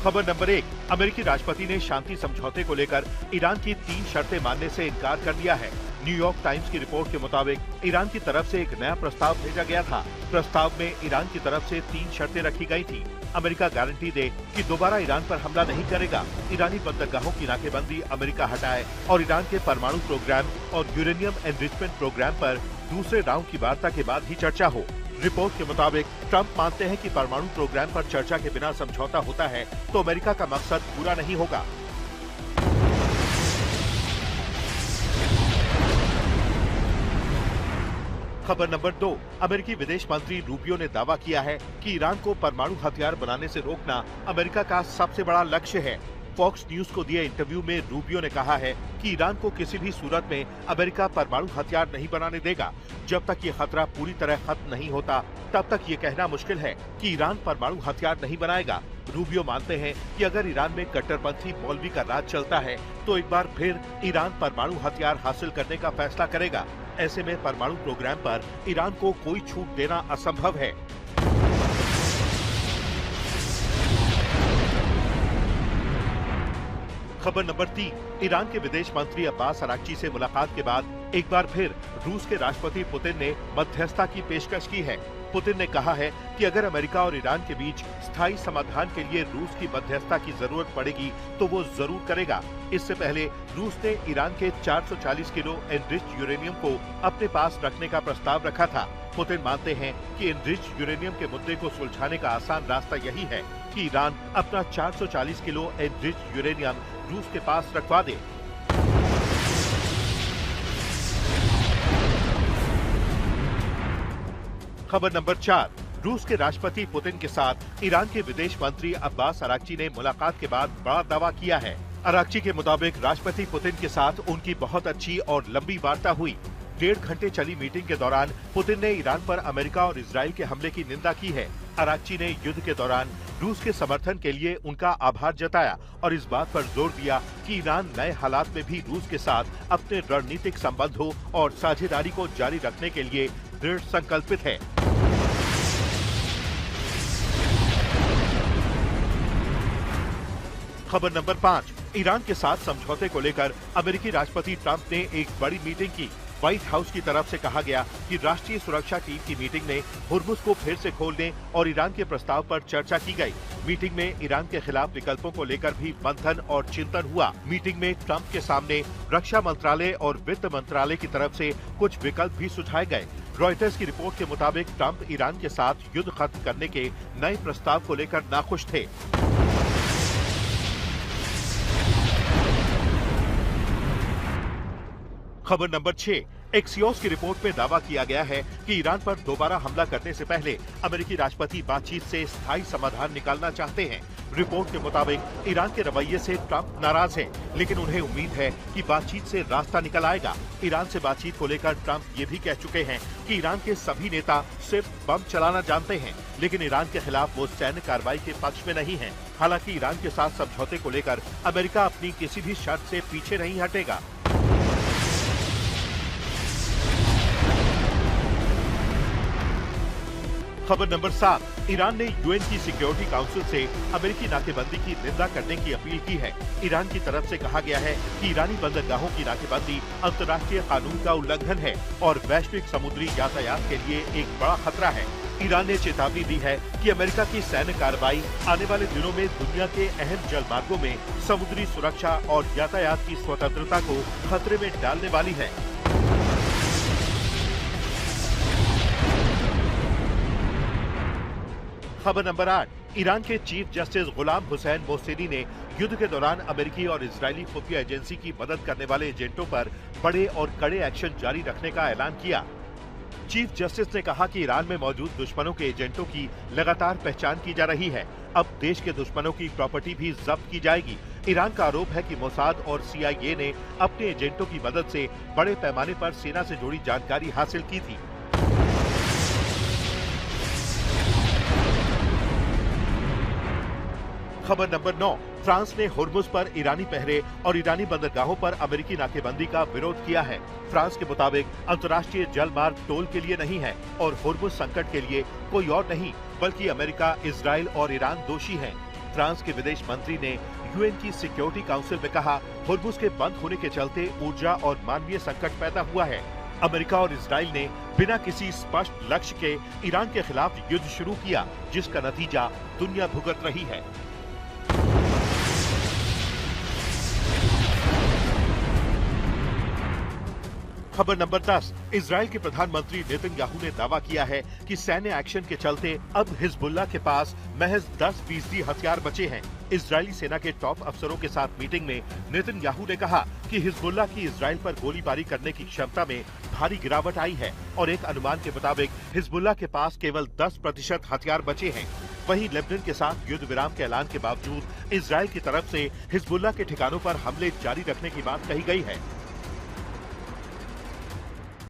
खबर नंबर 1, अमेरिकी राष्ट्रपति ने शांति समझौते को लेकर ईरान की 3 शर्तें मानने से इनकार कर दिया है। न्यूयॉर्क टाइम्स की रिपोर्ट के मुताबिक ईरान की तरफ से एक नया प्रस्ताव भेजा गया था। प्रस्ताव में ईरान की तरफ से 3 शर्तें रखी गई थी। अमेरिका गारंटी दे कि दोबारा ईरान पर हमला नहीं करेगा, ईरानी बंदरगाहों की नाकेबंदी अमेरिका हटाए और ईरान के परमाणु प्रोग्राम और यूरेनियम एनरिचमेंट प्रोग्राम पर दूसरे राउंड की वार्ता के बाद ही चर्चा हो। रिपोर्ट के मुताबिक ट्रंप मानते हैं कि परमाणु प्रोग्राम पर चर्चा के बिना समझौता होता है तो अमेरिका का मकसद पूरा नहीं होगा। खबर नंबर 2, अमेरिकी विदेश मंत्री रूबियो ने दावा किया है कि ईरान को परमाणु हथियार बनाने से रोकना अमेरिका का सबसे बड़ा लक्ष्य है। फॉक्स न्यूज को दिए इंटरव्यू में रूबियो ने कहा है कि ईरान को किसी भी सूरत में अमेरिका परमाणु हथियार नहीं बनाने देगा। जब तक ये खतरा पूरी तरह खत्म नहीं होता, तब तक ये कहना मुश्किल है कि ईरान परमाणु हथियार नहीं बनाएगा। रूबियो मानते हैं कि अगर ईरान में कट्टरपंथी मौलवी का राज चलता है तो एक बार फिर ईरान परमाणु हथियार हासिल करने का फैसला करेगा। ऐसे में परमाणु प्रोग्राम पर ईरान को कोई छूट देना असंभव है। खबर नंबर 3, ईरान के विदेश मंत्री अब्बास अराक्ची से मुलाकात के बाद एक बार फिर रूस के राष्ट्रपति पुतिन ने मध्यस्थता की पेशकश की है। पुतिन ने कहा है कि अगर अमेरिका और ईरान के बीच स्थायी समाधान के लिए रूस की मध्यस्थता की जरूरत पड़ेगी तो वो जरूर करेगा। इससे पहले रूस ने ईरान के 440 किलो एनरिच्ड यूरेनियम को अपने पास रखने का प्रस्ताव रखा था। पुतिन मानते हैं कि एनरिच्ड यूरेनियम के मुद्दे को सुलझाने का आसान रास्ता यही है कि ईरान अपना 440 किलो एनरिच्ड यूरेनियम रूस के पास रखवा दे। खबर नंबर 4, रूस के राष्ट्रपति पुतिन के साथ ईरान के विदेश मंत्री अब्बास अराक्ची ने मुलाकात के बाद बड़ा दावा किया है। अराक्ची के मुताबिक राष्ट्रपति पुतिन के साथ उनकी बहुत अच्छी और लंबी वार्ता हुई। 1.5 घंटे चली मीटिंग के दौरान पुतिन ने ईरान पर अमेरिका और इजराइल के हमले की निंदा की है। अराक्ची ने युद्ध के दौरान रूस के समर्थन के लिए उनका आभार जताया और इस बात पर जोर दिया कि ईरान नए हालात में भी रूस के साथ अपने रणनीतिक संबंधों और साझेदारी को जारी रखने के लिए दृढ़ संकल्पित है। खबर नंबर 5, ईरान के साथ समझौते को लेकर अमेरिकी राष्ट्रपति ट्रंप ने एक बड़ी मीटिंग की। व्हाइट हाउस की तरफ से कहा गया कि राष्ट्रीय सुरक्षा टीम की मीटिंग में हुर्मुज को फिर से खोलने और ईरान के प्रस्ताव पर चर्चा की गई। मीटिंग में ईरान के खिलाफ विकल्पों को लेकर भी मंथन और चिंतन हुआ। मीटिंग में ट्रंप के सामने रक्षा मंत्रालय और वित्त मंत्रालय की तरफ से कुछ विकल्प भी सुझाए गए। रॉयटर्स की रिपोर्ट के मुताबिक ट्रंप ईरान के साथ युद्ध खत्म करने के नए प्रस्ताव को लेकर नाखुश थे। खबर नंबर 6, एक्सियोस की रिपोर्ट में दावा किया गया है कि ईरान पर दोबारा हमला करने से पहले अमेरिकी राष्ट्रपति बातचीत से स्थायी समाधान निकालना चाहते हैं। रिपोर्ट के मुताबिक ईरान के रवैये से ट्रंप नाराज हैं, लेकिन उन्हें उम्मीद है कि बातचीत से रास्ता निकल आएगा। ईरान से बातचीत को लेकर ट्रंप ये भी कह चुके हैं कि ईरान के सभी नेता सिर्फ बम चलाना जानते हैं, लेकिन ईरान के खिलाफ वो सैन्य कार्रवाई के पक्ष में नहीं है। हालांकि ईरान के साथ समझौते को लेकर अमेरिका अपनी किसी भी शर्त से पीछे नहीं हटेगा। खबर नंबर 7, ईरान ने यूएन की सिक्योरिटी काउंसिल से अमेरिकी नाकेबंदी की निंदा करने की अपील की है। ईरान की तरफ से कहा गया है कि ईरानी बंदरगाहों की नाकेबंदी अंतर्राष्ट्रीय कानून का उल्लंघन है और वैश्विक समुद्री यातायात के लिए एक बड़ा खतरा है। ईरान ने चेतावनी दी है कि अमेरिका की सैन्य कार्रवाई आने वाले दिनों में दुनिया के अहम जलमार्गों में समुद्री सुरक्षा और यातायात की स्वतंत्रता को खतरे में डालने वाली है। खबर नंबर 8, ईरान के chief justice Ghulam Hossein Mohseni ने युद्ध के दौरान अमेरिकी और इजरायली खुफिया एजेंसी की मदद करने वाले एजेंटों पर बड़े और कड़े एक्शन जारी रखने का ऐलान किया। चीफ जस्टिस ने कहा कि ईरान में मौजूद दुश्मनों के एजेंटों की लगातार पहचान की जा रही है। अब देश के दुश्मनों की प्रॉपर्टी भी जब्त की जाएगी। ईरान का आरोप है कि मोसाद और CIA ने अपने एजेंटों की मदद से बड़े पैमाने पर सेना से जुड़ी जानकारी हासिल की थी। खबर नंबर 9, फ्रांस ने हुर्मुज पर ईरानी पहरे और ईरानी बंदरगाहों पर अमेरिकी नाकेबंदी का विरोध किया है। फ्रांस के मुताबिक अंतर्राष्ट्रीय जल मार्ग टोल के लिए नहीं है और हुर्मुज संकट के लिए कोई और नहीं बल्कि अमेरिका, इजराइल और ईरान दोषी हैं। फ्रांस के विदेश मंत्री ने यूएन की सिक्योरिटी काउंसिल में कहा, हुर्मुज के बंद होने के चलते ऊर्जा और मानवीय संकट पैदा हुआ है। अमेरिका और इजराइल ने बिना किसी स्पष्ट लक्ष्य के ईरान के खिलाफ युद्ध शुरू किया, जिसका नतीजा दुनिया भुगत रही है। खबर नंबर 10। इजराइल के प्रधानमंत्री नेतन्याहू ने दावा किया है कि सैन्य एक्शन के चलते अब हिजबुल्लाह के पास महज 10% हथियार बचे हैं। इजरायली सेना के टॉप अफसरों के साथ मीटिंग में नेतन्याहू ने कहा कि हिजबुल्लाह की इजराइल पर गोलीबारी करने की क्षमता में भारी गिरावट आई है और एक अनुमान के मुताबिक हिजबुल्लाह के पास केवल 10% हथियार बचे हैं। वहीं लेबनान के साथ युद्ध विराम के ऐलान के बावजूद इजराइल की तरफ से हिजबुल्लाह के ठिकानों पर हमले जारी रखने की बात कही गई है।